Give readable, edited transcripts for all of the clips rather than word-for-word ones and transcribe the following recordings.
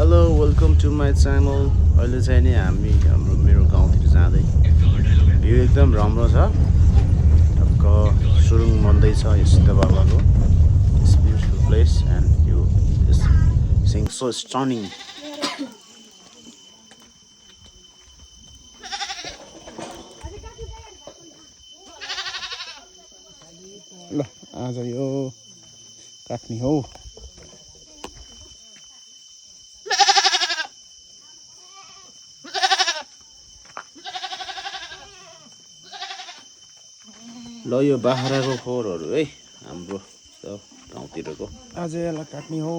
Hello welcome to my channel. अहिले चाहिँ नि मेरो गाउँतिर जाँदै भ्यू एकदम राम्रो छ। टक्क सुरुङ बन्दैछ यो सिद्ध बाबाको। It's beautiful place and you is sing so stunning. ल आज यो काट्ने हो। ल यो बाख्राको खोरहरू है हाम्रो गाउँतिरको आज यसलाई काट्ने हो।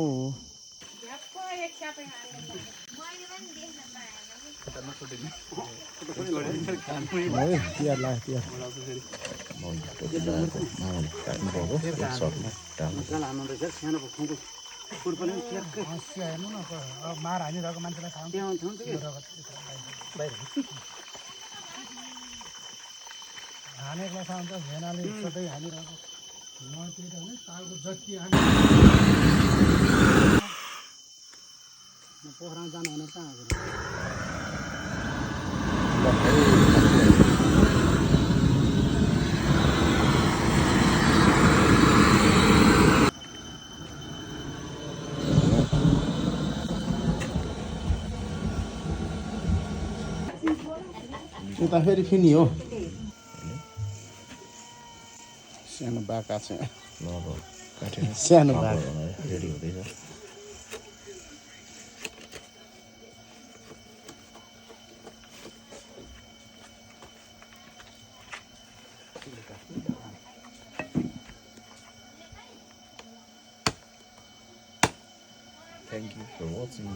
मार हानिरहेको मान्छेलाई हानेको सान्छ भेनाले सधैँ हानिरहेको नतिर भने तालको जति हाने पोखरामा जानु भने कहाँ उता फेरि फिनी हो सानो बाका छ सानो बाका रेडी हुँदैछ। Thank you for watching.